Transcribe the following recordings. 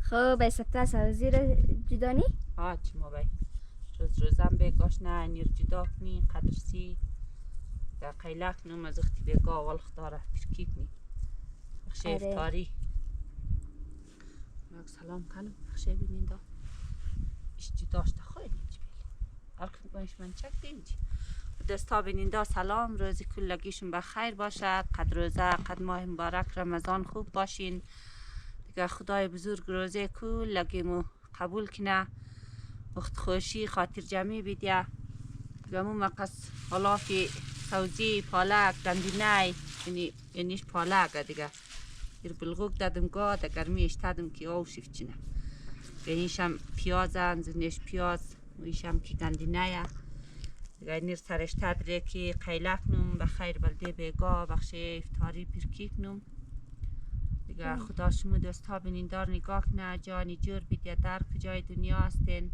خب به سبت سوزی رو جدانی؟ چی ما بای روزم بگاش نه نیر جدا کنی قدرسی در قیلک نم از اختی بگا اول خداره پرکی کنی بخشه افتاری یک سلام کنم بخشه بینین دا ایش جداش دا خواهی نیچ بیل ارکن بایش من چک دینجی دستا بینین دا سلام روزی کلگیشون بخیر باشه قد روزه قد ماه مبارک رمضان خوب باشین دیگه خدای بزرگ روزه کلگیمو قبول کنه وقت خوشی خاطر جمعی بیدیا گمو مقص حالافی سوزی پالک دندینای یعنیش پالک دیگه ایر بلغوک دادم گا در گرمیش دادم که آو شفتچنه یعنیشم پیازن زنش پیاز ویشم که دندینای دیگه نیر سرش تدره که قیلک نم بخیر بلده بگا بخشه افتاری پرکیک نم دیگه خدا شما دوستا بینین دار نگاه کنه جانی جور بیدیا در کجای دنیا هستین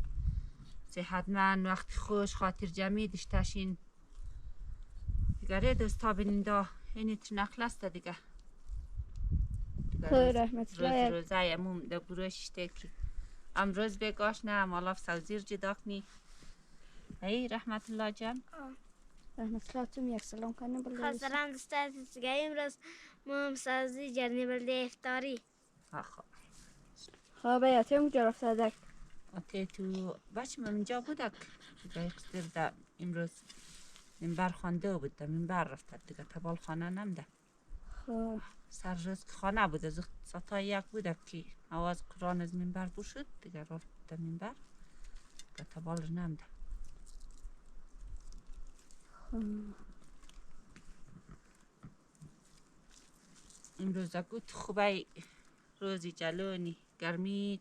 صحتمند وقت خوش خاطر جمعی داشتین دیگه ره دوستا بینین دا اینی ترنخلسته دیگه رحمت الله روزه اموم دا گروهش تکی امروز بگاش نه مالاف سوزیر جدا کنی ای رحمت الله جان رحمت الله توم یک سلام کنه بلده سلام دوستا دیگه امروز ما سوزی جرنی بلده افتاری خب یا تو کجا رفته دک آتی تو بچه من اینجا بودک دیگه اکستر دا امروز منبر خانده بود دا منبر رفته دیگه تبال خانه نمده خب سر روز که خانه بود از ستا یک بودک که آواز قرآن از منبر بشد دیگه رفت دا منبر دیگه تبال رو نمده امروز گوت خوبه روزی جلونی گرمی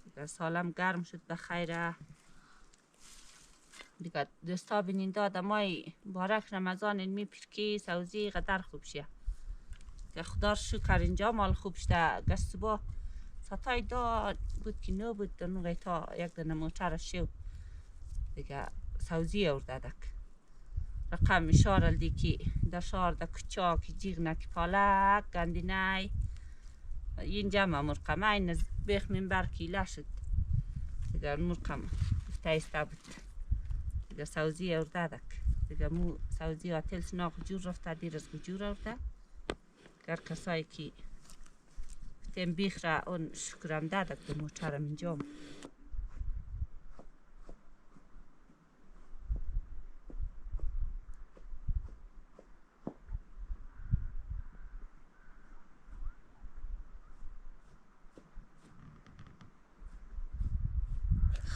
دیگه سالم گرم شد بخیره دیگه دوستا بینین داده مای مبارک رمضان این می پرکی سوزی قدر خوب شه دیگه خدا شکر اینجا مال خوب شده گست با ستای دا بود که نو بود دنو غیتا یک دنه موتر شو دیگه سوزی ارده دک رقم شارل دی که در شار دا کچا که جیغ نک پالک گندینای اینجا ما مرقم این از بیخ من برکی لشد دیگه مرقم افتایسته بود دیگه سوزی ارده دک دیگه مو سوزی آتل سنا جور رفته دیر از جور ارده گر کسایی که تیم بیخ را اون شکرم دادک دو موترم اینجام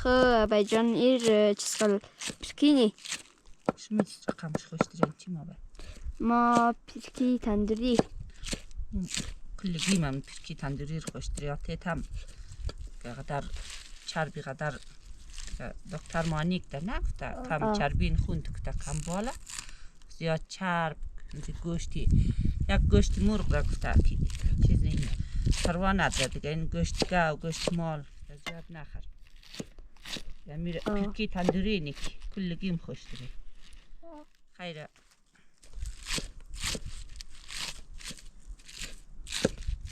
خب بای جان ایر چسکال پرکینی شما چیز رقمش خوش دارین چی ما باید ما پرکی تندوری کلگی من پرکی تندوری رو خوش داری آتیت هم قدر چربی قدر دکتر مانیک در نگفته کم چربین خون تو کتا کم بالا زیاد چرب گوشتی یک گوشت مرغ را گفته که چیز این پروا نداره دیگه این گوشت گاو گوشت مال زیاد نخر میره پرکی تندوری نیکی کلگیم خوش داری خیره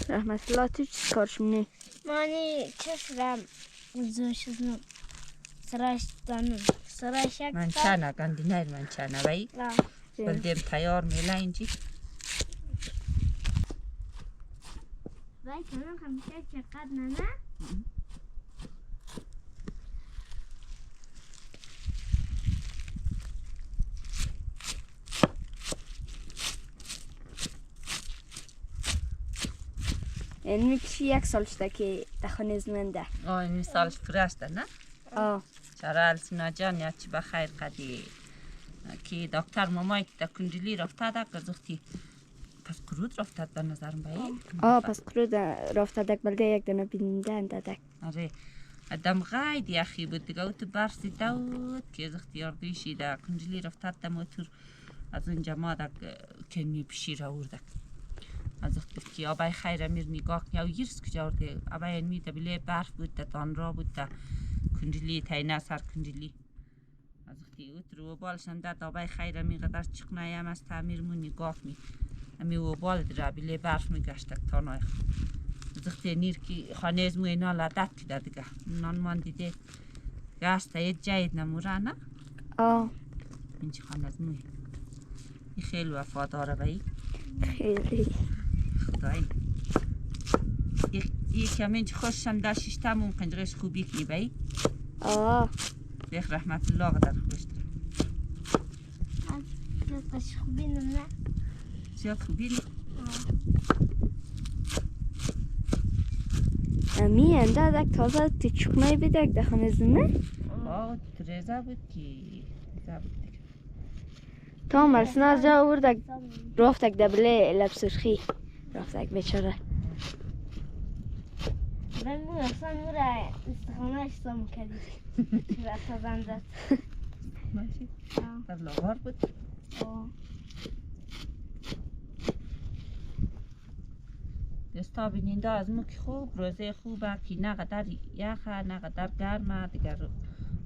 رحمت الله تو چی کارش منی؟ مانی چشم زوش زنم سراش دانم سراش یک من چانه گندی نیر من چانه بایی بلدیم تیار میله اینجی بایی کنم همیشه چقدر نه این میکشی یک سال شده که دخونه زمنده این سالش پرسته نه؟ چرا السینا جان یا چی بخیر قدی که دکتر مامایی که در کنجلی رفته ده که زختی پس کرود رفته به نظرم بایی؟ پس کرود رفته دک بلده یک دنه بینده دک آره دم غایدی اخی بود دیگه او تو برسی دود که زختی اردیشی در کنجلی رفته ده موتور از اونجا ما دک کنی پشی را وردک از وقتی که آبای خیر میر نگاه کنی او یرس کجا ورده آبای می دبیله برف بود ده تان را بود ده کنجلی تاینه سر کنجلی از وقتی اوت رو بالشم ده آبای خیر می قدر چقنای هم از تعمیر مون نگاه کنی امی و بال در بیله برف می گشتک تانای زختی نیر کی خانه از موی اینا لادت کده دیگه نان مان دیده گشته یه جاید نموره نه اینچه خانه از موی این خیلی وفاداره بایی خیلی خدایی یکی هم اینچه خوشم در ششته ممکن جغش خوبی کنی بایی دیخ رحمت الله قدر خوشتر از خوبی نه زیاد خوبی نی امی انده دک تازه تی چکنای بیدک دخم ازنه تو رزا بود کی رزا بود دیگه تا مرسنا از جا آوردک رفتک دبله لب سرخی رفتک بیچاره من مو اصلا مورا استخانه اشتام کردی تا زندت ماشی در لاغار بود دستا بینینده از مو که خوب روزه خوبه که نقدر یخه نقدر گرمه دیگر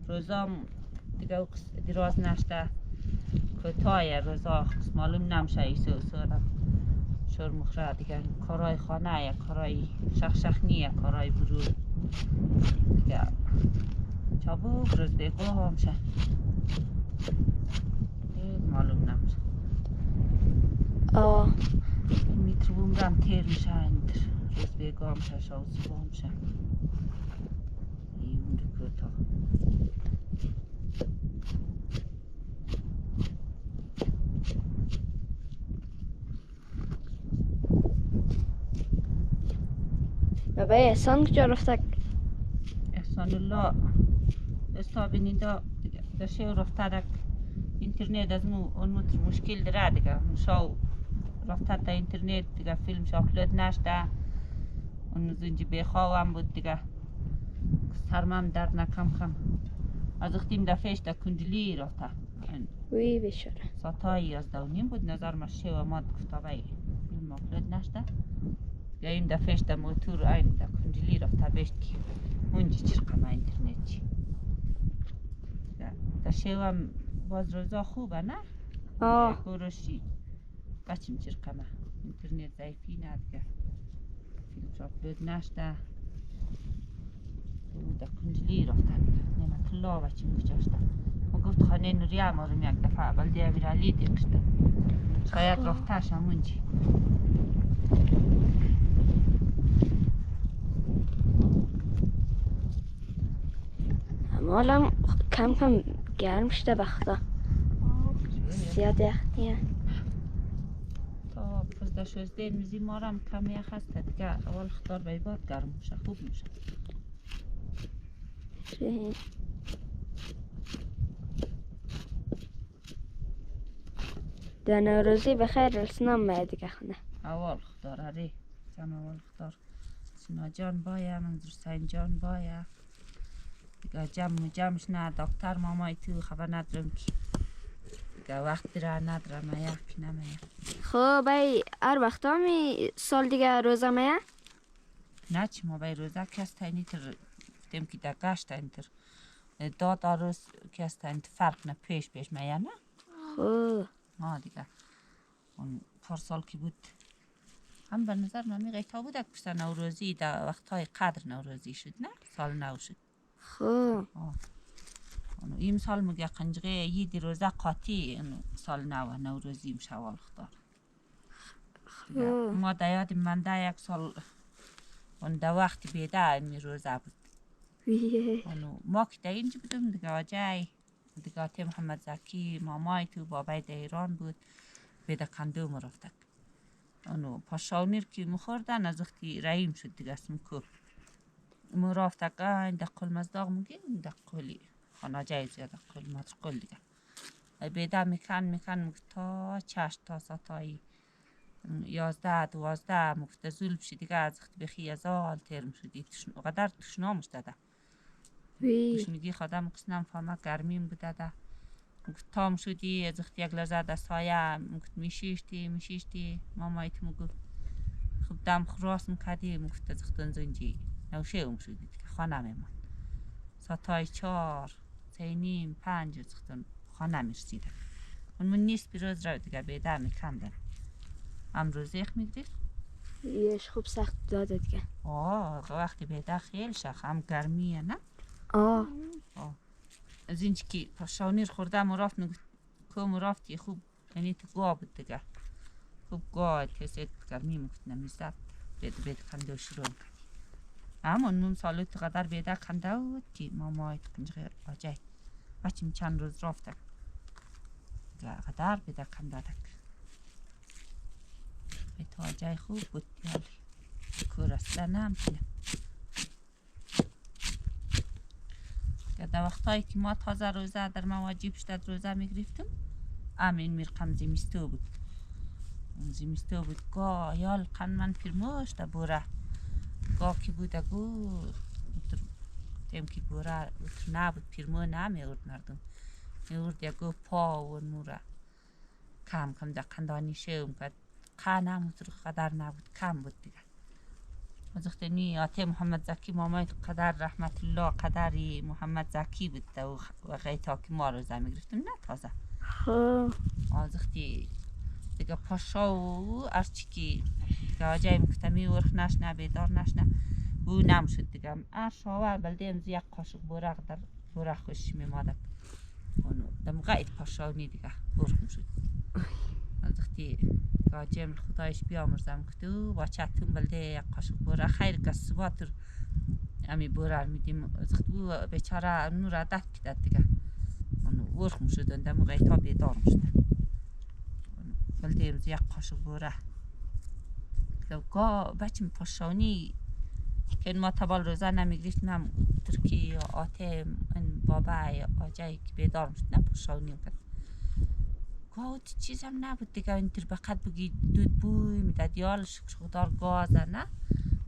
روزام دیگه دراز نشته کتای روزا معلوم نمیشه ایسو سورم شور مخره دیگر کارای خانه یا کارای شخشخنی یا کارای برون دیگر چابوک روز بیگاه همشه معلوم نمیشه میتر بومرم تیر میشه اندر روز بیگاه همشه شاو سبا همشه ایون دو کتا بابا احسان کجا رفتک؟ احسان الله دستا بینینده در شیو رفته دک اینترنت از مو اون متر مشکل داره دیگه شاو رفته تا اینترنت دیگه فیلم شاپلود نشده اون زنجی بخواهم بود دیگه سرمم درد نکم کم از اختیم دفعش در کندلی رفته وی بیچاره ساتایی از دونیم بود نظر مشه و ماد گفتابه فیلم آپلود نشده یا این دفعش در موتور این در کندلی رفته بشت که اونجی چرکم اینترنت چی در شیوام باز روزا خوبه نه؟ گروشی بچیم چرکمه اینترنت ضعیفی نه دیگه فیلم آپلود نشده در کندلی رفته نعمت الله بچیم کجاشته ما گفت خانه نوری امارم یک دفعه اول دیویر علی دیگشته شاید رفتهش همونجی حالا کم کم گرم شده بخدا زیاد یخنیه تا 15-16 میزی مارم کم یخ هست دیگه اول خطار بای باد گرم میشه خوب میشه در نوروزی بخیر رسنام دیگه خونه اول خطار اره جمع اول خطار سینا جان بایا منظور سین جان بایا دیگه جمعش نه دکتر مامای تو خبر ندارم که دیگه وقت دیره ندارم میه که نمیه خب بای هر وقت همی سال دیگه روزه میه؟ نه چی ما بای روزه کسته اینتر تیم که در گشت اینتر داد آروز کسته اینتر فرق نه پیش میه نه؟ خب دیگه اون پارسال که بود هم به نظر من میگه تا بود پشت نوروزی در وقتهای قدر نوروزی شد نه؟ سال نو شد خب این سال میگه قنجقه یه روزه قاطی سال نوروزی میشه اول خطار ما در یاد منده یک سال اون در وقت بیده این روزه بود ما که در اینجا بودم دیگه آجای دیگه آتی محمد زکی مامای تو بابای در ایران بود بیده کندوم رفتک پاشاونیر که مخوردن از وقتی رحیم شد دیگه اسم کو ما رفتک این در قل مزداغ میگیم در قلی خانه جای زیاده قل مدر قل دیگه بیده میکن تا چشت تا ساتایی 11-12 مفت زول بشی دیگه از وقتی بخی ازال ترم شدی قدر تشنامش داده تشنگی خودم قسنم فهمه گرمیم بوده ده تام شدی از وقتی یک لرزه در سایه میشیشتی مامایت مگو خب دم خراس میکردی مفت از وقتی زنجی نوشه اون شدی دیگه خانه میمون ساتای 4 3 5 از وقتی خانه میرسیده اون من نیست بیروز رو دیگه بیده میکندن امروز یخ میگرید یهش خوب سخت داده دیگه. وقتی بیده خیلی شخ هم گرمیه نه؟ آه از اینجا که پاشانیر خورده مرافت نگو که مرافتی خوب یعنی تو گاه بود دیگه خوب گاه تسید گرمی مفت نمیزد بید کنده و شروع کردی همون نون سالو تو قدر بیده کنده بود که مامای کنجه آجای بچیم چند روز رفته قدر بیده کنده دک بیت آجای خوب بود دیالی کور اصلا نمتونه در وقتایی که ما تازه روزه در مواجب شدد روزه میگرفتم امین میرقم زمیستو بود زمیستو بود گاه یال قن من پیرموش دا بوره گاه که بود اگو تیم که بوره نبود پیرمو نمیورد مردم میورد اگو پا و نوره کم کم دا قندانی شوم که قنم قدر نبود کم بود دیگه وقتی نی آتی محمد زکی مامای قدر رحمت الله قدری محمد زکی بود و غیتا که ما روزه میگرفتم نه تازه وقتی دیگه پاشا و ارچی که آجای مکتمی ورخ نشنه بیدار نشنه او نمشد دیگه ارشاوه بلده امزی یک قاشق برق در برق خوش میمادد دم غید پاشاونی دیگه برخ میشد وقتی آجیم خدایش بیامرزم کتو با چتون بلده یک قاشق برق خیر کس واتر امی برق میدیم وقتی بیچاره نور دفت کدد دیگه ورخ میشد دم غیتا بیدار میشد بلده امزی یک قاشق برق لوگا بچم پاشانی که ما تبال روزه نمیگریفتم ترکی آته این بابا آجایی که بیدار میشد نه پاشانی کرد گاوت چیزم نبود دیگه این تر بقید بگی دود بوی میداد یال شکر خودار گازه نه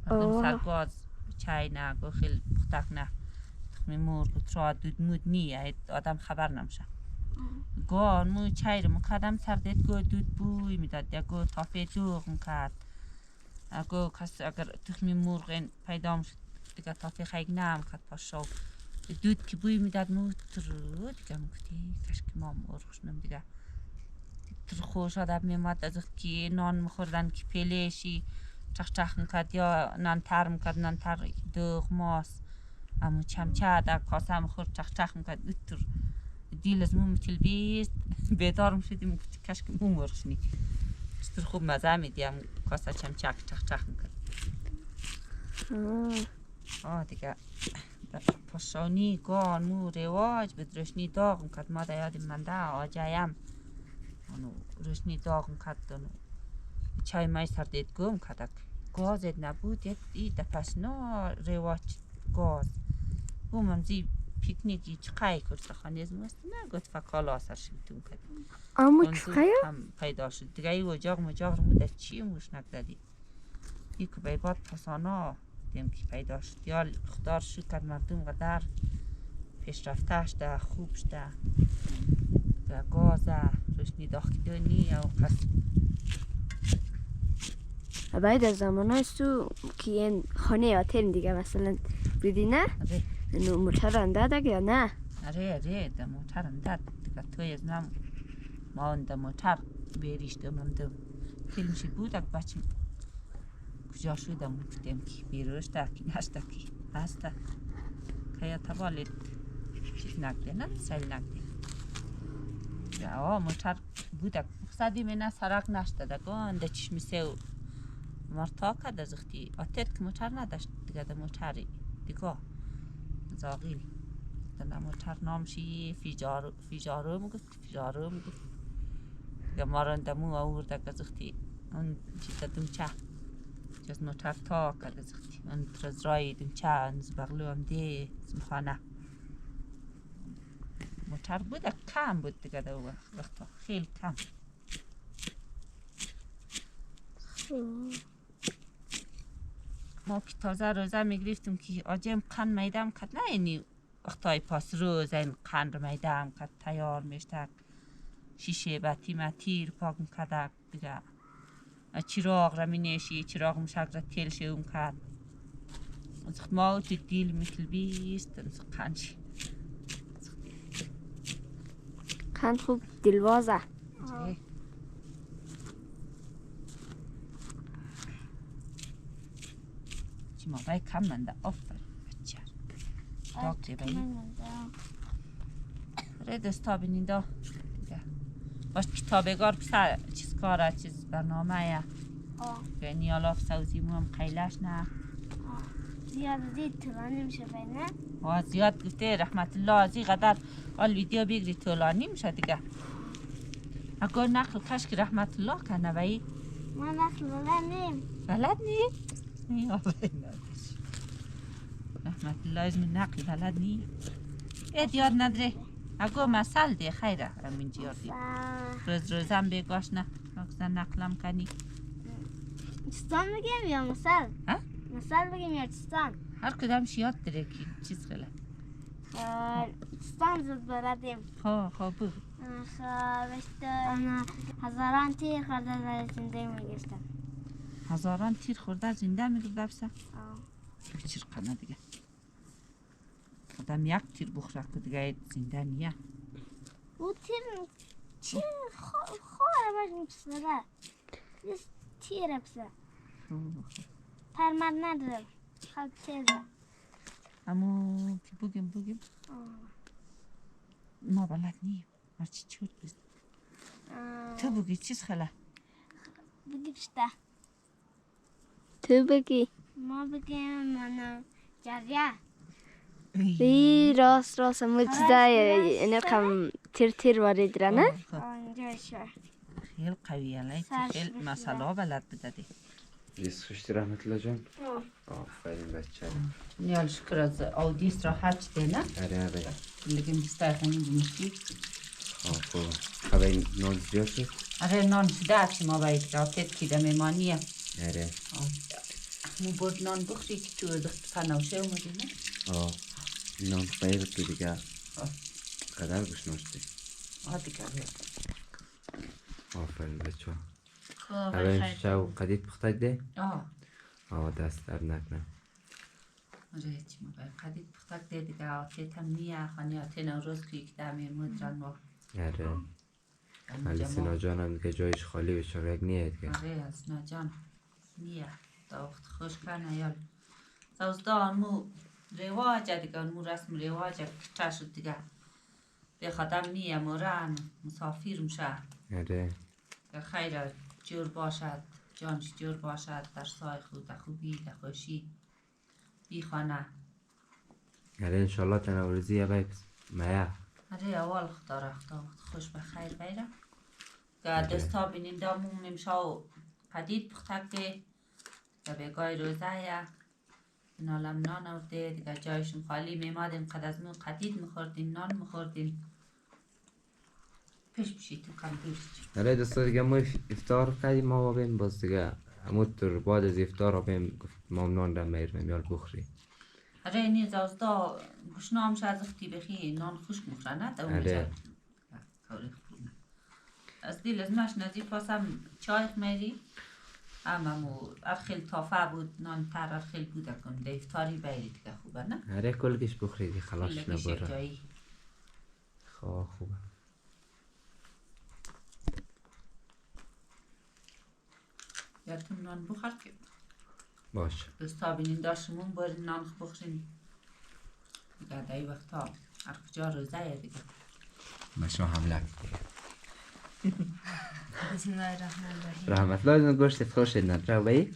مردم سر گاز چای نه گو خیلی پختک نه تخمی مور بطرا دود مود نیه آدم خبر نمشه گان مو چای رو مکدم سردید گو دود بوی میداد گو تافه دوغ میکرد اگه کس اگر تخمی مرغ پیدا میشد دیگه تافه خیلی نم کرد پاشو دود که بوی میداد موتر دیگه مکتی کشک ما مرغش نم دیگه تر خوش آدم میمد از که نان میخوردن که پیلشی چخ میکرد یا نان تر میکرد نان تر دوغ ماس اما چمچه در کاسه میخورد چخ میکرد تر دیل از مو متل بیست بیدار میشدیم کشک مو مرغش نی چطور خوب مزه میدیم کاسه چخ میکرد دیگه پاشانی گان مو رواج به درشنی داغ میکرد ما دا یادم منده آجایم روشنی داغ میکرد چای مای سردید گم کردک گازت نبود یک دفعش نا رواج گاز بومم زی پیکنیکی چقای کرد سخانی از موست نه گفت فکالا سرشم تون کرد اما چقای هم پیدا شد دیگه ای وجاق مجاق رو در چی موش نکدادی یک بیباد پسانا دیم که پیدا شد یا خدار شکر مردم قدر پیشرفتهش ده خوبش ده گازه روشنی داخلی او قصد بعد از زمان تو که این خانه آتیم دیگه مثلا بیدی نه نو موتر انداد یا نه اره ده موتر انداد دیگه توی از نم ما اون ده موتر بیریش دمم دم فیلمشی بود اک بچیم کجا شدم گفتم که بیروش دکی نشدکی هسته که یا تبالید چیز نکده نه سیل نکده موتر بود اک مقصدی منه سرک نشده گانده چشمی سیو مرتا که ده زختی آتید که موتر نداشت دیگه ده موتری دیگه زاغیل ده موتر نامشی فیجارو مگفت دیگه مارنده مو آورده که زختی اون چیزا دمچه جز موتر تا که ده زختی اون ترزرای دمچه انز بغلو هم ده زمخانه موتر بود کم بود دیگه ده وقتا خیلی کم ما که تازه روزه میگرفتیم که آجیم قن میدم کد نه اینی وقتای پاس روز این قن رو میدم کد تیار میشتک شیشه باتی متیر پاک میکدک دیگه چراغ را مینیشی چراغ مشک را تیل شوم کد ما تو دیل مثل بیست قنشی قند خوب دلوازه چی ما بای کم منده آفر بچه داکتی بایی ره دستا بینین دا دیگه باش کتابگار پسر چیز کاره چیز برنامه یا یعنی آلاف سوزی مو هم قیلش نه زیاد دید طولانی میشه بینه زیاد گفته رحمت الله از این قدر آل ویدیو بگیری طولانی میشه دیگه اگر نقل کشک رحمت الله کنه بایی ما نقل بلد نیم بلد نی؟ نی آبایی نادش رحمت الله از من نقل بلد نی اید یاد نداره اگه مسئل دی خیره همین جیار دی روزم بگاش نه اگه نقلم کنی چستان بگیم یا مثل؟ ها؟ مثل بگیم یا چستان؟ هر کدامش یاد داره که چیز خیلی چستان زود بلدیم خواه بگو هزاران تیر خورده در زنده میگشتم هزاران تیر خورده زنده میگرده بسه چیر قنه دیگه آدم یک تیر بخوره که دیگه زنده نیه او تیر خواه باش میپسره تیر بسه پرمد نداره خب تیره اما که بگیم ما بلد نیم مرچی چود بزن تو بگی چیز خلا بگی پشته تو بگی ما بگیم منو جریه ای راست همون چیزا یعنی کم تیر وارد را نه اینجا شو خیلی قویه لیتی خیلی مسئله بلد بدادی دیست خوشتی رحمت الله جان؟ آفرین بچه نیال شکر از آودیست را حج ده نه؟ آره لیکن بسته خیلی بمشتی خوب خبه نان زیاد شد؟ آره نان شده هستی ما باید راتت که ده میمانیه آره مو برد نان بخوری که تو دخت پناوشه اومدی نه؟ نان خیلی که دیگه قدر گشناشتی دیگه آفرین بچه خوب خبه شو قدید بختای ده؟ آه دست در نکنم آره چی ما باید قدید بختک ده دیگه آتیت هم نیه خانی آتی نوروز که یک دمی مدرن و آره علی سینا جان هم دیگه جایش خالی بشه یک نیه دیگه آره از نجان نیه تا وقت خوش کنه یال سوزدان مو رواجه دیگه مو رسم رواجه کتا شد دیگه به خدم نیه مورن مسافر میشه آره خیر جور باشد جانش جور باشد در سای خود در خوبی در خوشی بی خانه آره انشالله تنوروزی یه بای مایه آره اول خدا رفتا خوش به خیر بیره که دستا بینین دامون نمشاو قدید بختک ده که بگای روزه یه نالم نان آورده دیگه جایشون خالی میمادیم قد از مون قدید میخوردیم نان میخوردیم پیش بشی تو کم پیش آره دوستا دیگه ما افطار کردیم ما بیم باز دیگه همونطور بعد از افطار بیم گفت ما نان را میرمیم یال بخوری آره اینی زازدا گشنام شد از اختی بخی نان خشک میخوره نه تا آره از دیل از مش نزی پاسم چای خمیری اما ارخیل تافه بود نان تر ارخیل بوده کن ده افطاری بیری دیگه خوبه نه؟ آره کلگش بخوری دیگه خلاص کلگش نباره جایی خوبه یادتون نان بخور که باشه دوستا بینین داشتمون برین نان بخورین دیگه دایی وقتا هر کجا روزه یه دیگه مشا حمله بسم الله الرحمن الرحیم رحمت الله از گوشت افطار شد نداره بایی؟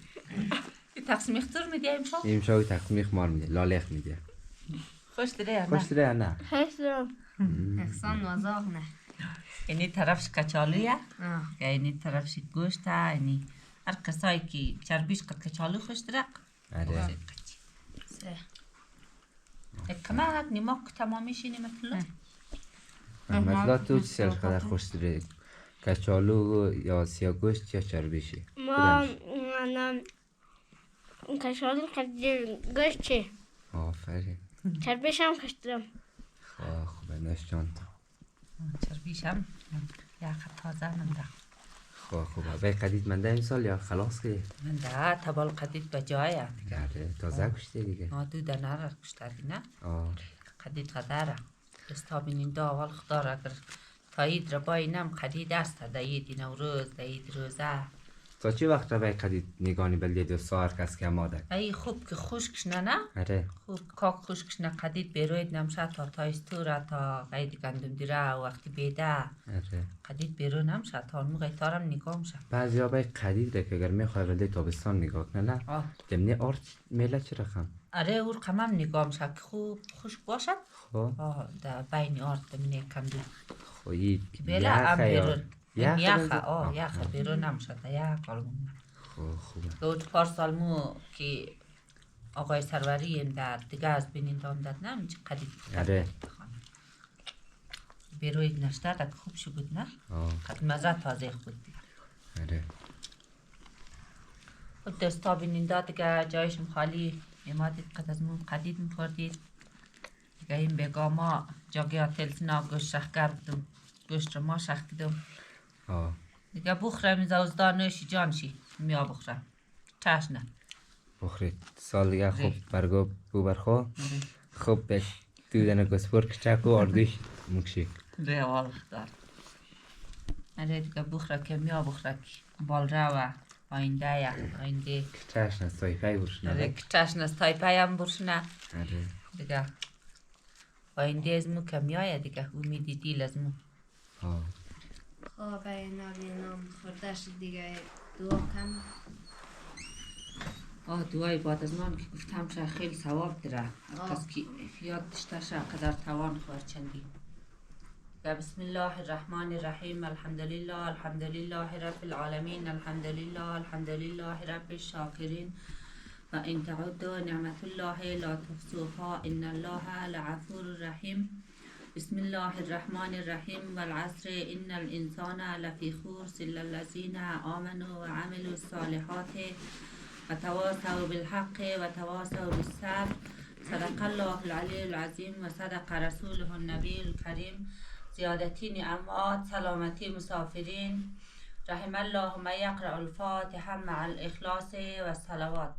تقسیم اختر میدی امشا؟ امشا تقسیم خمار میده لالیخ میده خوش داره یا خوش نه؟ داره یا نه؟ حسن احسان مزاق نه اینی طرفش کچالویه اینی طرفش گوشته اینی هر کسایی که چربیش کچالو خوش داره آره کمک نیمک تمامیشی نمتلو رحمت الله تو چی سرش قدر خوش داره؟ کچالو یا سیاه گوشت یا چربیشی؟ ما کشالو خدیر گشته آفرین چربیش هم کشتم خوبه نش جان چربیشم یا خط تازه منده خوبه بای قدید منده امسال یا خلاص که؟ منده تبال قدید به جایه آره تازه کشته دیگه دو دنه را کشتردی نه؟ آه قدید قدره دستا بینین دا اول خدا را اگر تایید را باینم قدید است دا عید نوروز دا عید روزه تا چی وقت را قدید نگانی بلدید و سار کس که مادک ای خوب که خشکش نه آره خوب کاک خشکش نه قدید بیروید نمشه تا تایستورا تا قید گندم دیره وقتی بیده آره قدید بیرو نمشه تا اون غیتارم نگاه میشه بعضی ها قدید که اگر میخوای بلده تابستان نگاه کنه نه آه دمنی آرد میله چی رقم اره اور قمم نگاه میشه که خوب خشک باشد خب آه در بین آرد دمینه کندو خویی که بیله ام بیرون یخه آه یخه بیرون نمشه تا یخ کالمون خوبه دو پارسال مو که آقای سروری در دیگه از بینین دامدد نه چه قدید آره بیروید نشته تا خوب شو بود نه قد مزه تازه خود دیگه آره خود دستا بینین دا دیگه جایشم خالی میمادید قد از مون قدید میخوردید دیگه این بگا ما جاگه ها تلسنا گوشت شخگر بودم گوشت رو ما شخ کدم دیگه بخورم این زوزدار نوشی جانشی میا بخورم چش نه بخورید سال دیگه خوب برگو بو برخو خوب بش دودن گسپور کچک و اردوش مکشی به وال دار آره دیگه بخوره که میا بخوره که بال رو و آینده یا آینده کچش نه سایفه برشنه آره کچش نه تایپه هم برشنه آره دیگه آینده از مو که میایه دیگه امیدی دیل از مو خب نالی نام خوردش دیگه دعا کن دوای بعد از من که گفتم شه خیلی ثواب داره کس که یاد داشته شه قدر توان خور چندی بسم الله الرحمن الرحیم الحمد لله رب العالمین الحمد لله رب الشاکرین و ان تعدوا نعمت الله لا تحصوها ان الله لغفور رحیم بسم الله الرحمن الرحیم والعصر ان الانسان لفی خسر الا الذین آمنوا وعملوا الصالحات وتواصوا بالحق وتواصوا بالصبر صدق الله العلی العظیم و صدق رسوله النبی الکریم زیادتی نعمات سلامتی مسافرین رحم الله من یقرأ الفاتحه مع الاخلاص و الصلوات